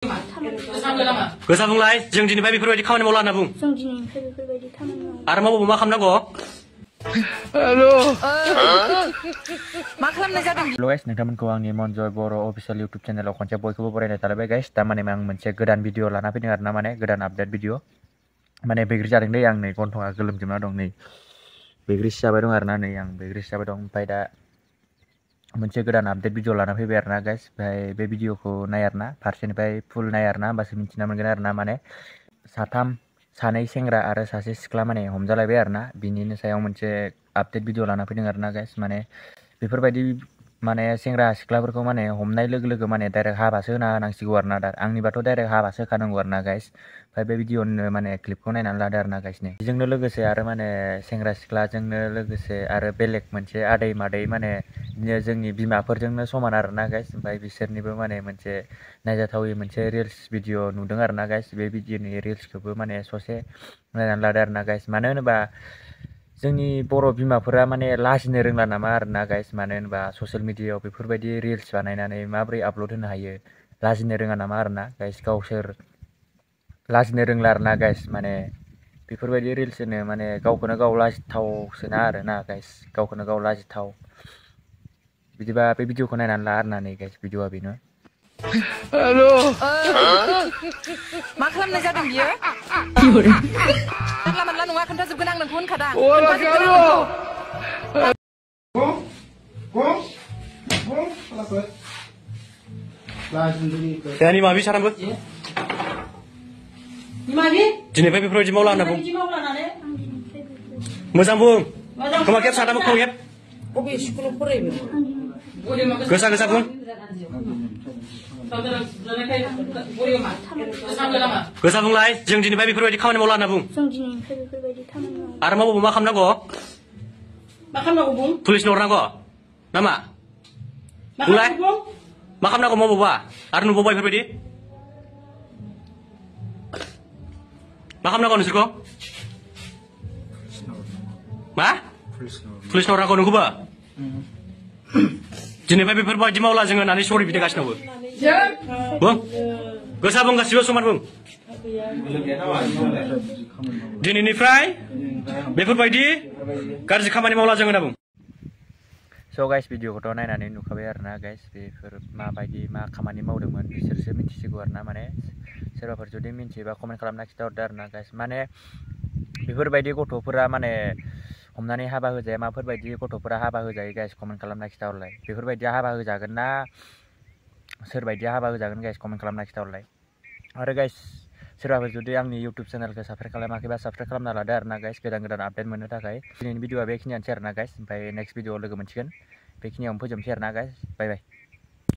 गोसा बुंलाय जों दिनैफ्राय बेफोरबायदि खामानि मावला होनना बुं। जों दिनैनिफ्राय बेफोरबायदि खामानि मावला। आरो मावबाबो मा खालामनांगौ? हेलो मा खालामनाय जादों? हेलो गाइस, नोंथांमोनखौ आंनि मनजय बर' अफिसियेल इउटुब चेनेलाव खनसे बयखौबो बरायनाय थाबाय गाइस। दा माने आं मोनसे गोदान भिडिअ लाना फैदों आरो ना, माने गोदान आपडेट भिडिअ। माने बैग्रि जादों दै, आं नै गन्थङा गोलोमजोबना दं, नै बैग्रि जाबाय दं आरो ना, नै आं बैग्रि जाबाय दं। ओमफ्राय दा मोनसे गोदान आपडेट भिडिअ लाना फैबाय आरो ना गाइस। ओमफ्राय बे भिडिअखौ नाय आरो ना, फारसेनिफ्राय फुल नाय आरो ना, होमबासो मिथिना मोनगोन आरो ना। माने सानै सेंग्रा आरो सासे सिख्ला माने हमजालायबाय आरो ना, बिनिनो सायाव मोनसे आपडेट भिडिअ लाना फैदों आरो ना गाइस। माने बेफोरबायदि माने सेंग्रा सिख्लाफोरखौ माने हमनाय लोगो लोगो माने डाइरेक्ट हाबासो होना होनांसिगौ आरो ना। आंनिबाथ' डाइरेक्ट हाबासो होखानांगौ आरो ना गाइस। ओमफ्राय बे भिडिअनो माने क्लिपखौ नायनानै लादो आरो ना गाइसनि। बेजोंनो लोगोसे आरो माने सेंग्रा सिख्लाजोंनो लोगोसे आरो बेलेग मोनसे आदै मादै माने जोंनि बिमाफोरजोंनो समान आरो ना गाइस। ओमफ्राय बिसोरनिबो माने मोनसे नायजाथावै मोनसे रिल्स भिडिअ नुदों आरो ना गाइस। बे भिडिअनि रिल्सखौबो माने ससे नायनानै लादो आरो ना गाइस। मानो होनोबा जोंनि बर' बिमाफोरा माने लाजिनो रोंला नामा आरो ना गाइस। मानो होनोबा ससियेल मिडियायाव बेफोरबायदि रिल्स बानायनानै माबोरै आपल'ड होनो हायो, लाजिनो रोङा नामा आरो ना गाइस। गावसोर लाजिनो रोंला आरो ना गाइस। माने बेफोरबायदि रिल्स होनो माने गावखौनो गाव लाजिथावसोना आरो ना गाइस, गावखौनो गाव लाजिथाव। बिदिबा बे भिडिअखौ नायनानै ला आरो ना, नै गाइस भिडिअआ बेनो। हेलो मा खालामनाय जादों बियो? जानला मोनला नङा, खोन्थाजोबगोन आं, नोंखौ होनखादां। Ni mabi saranबो दिनैफ्राय बेफोरबायदि मावला होनना बुं। मोजां बुं, खोमा खेब सादाबो खोमा खेब। बबे स्कुलाव फरायबो? गोसा गोसा बुं। गोसा बुंलाय जों दिनैफ्राय बेफोरबायदि खामानि मावला होनना बुं। जों दिनैनिफ्राय बेफोरबायदि खामानि मावला। आरो मावबाबो मा खालामनांगौ? बुं? पुलिसनो हरनांगौ नामा? बुंलाय मा खालामनांगौ मावबावबा? आरो नुबावबाय बेफोरबायदि मा खालामनांगौ नोंसोरखौ? मा? पुलिसनो हरनांगौ नोंखौबो? दिनैफ्राय बेफोरबायदि मावला जोङो होननानै सरि बिदों गासिनावबो। बुं, गोसा बुं, गासिबो समान बुं। दिनैनिफ्राय बेफोरबायदि गाज्रि खामानि मावला जों होनना बुं। स' गाइस, भिडिअखौथ' नायनानै नुखाबाय आरो ना गाइस। बेफोर माबायदि मा खामानि मावदोंमोन बिसोरसो मिथिसिगौ आरो ना। माने सोरबाफोर जुदि मिथियोबा कमेन्ट खालामना खिन्थाहरदो आरो ना गाइस। माने बेफोरबायदि गथ'फोरा माने हमनानै हाबा होजाया, माफोरबायदि गथ'फोरा हाबा होजायो गाइस, कमेन्ट खालामना खिन्थाहरलाय। बेफोरबायदिया हाबा होजागोन ना सोरबायदिया हाबा होजागोन गाइस, कमेन्ट खालामना खिन्थाहरलाय। आरो गाइस, सोरबाफोर जुदि आंनि इउटुब चेनेलखौ साबस्क्राइब खालामाखैबा साबस्क्राइब खालामना लादो आरो ना गाइस, गोदान गोदान आपडेट मोननो थाखाय। दिनैनि भिडिअआ बेखिनियानोसै आरो ना गाइस। ओमफ्राय नेक्स्ट भिडिअआव लोगो मोनसिगोन। बेखिनियावनो फोजोबनोसै आरो ना गाइस। बाय बाय।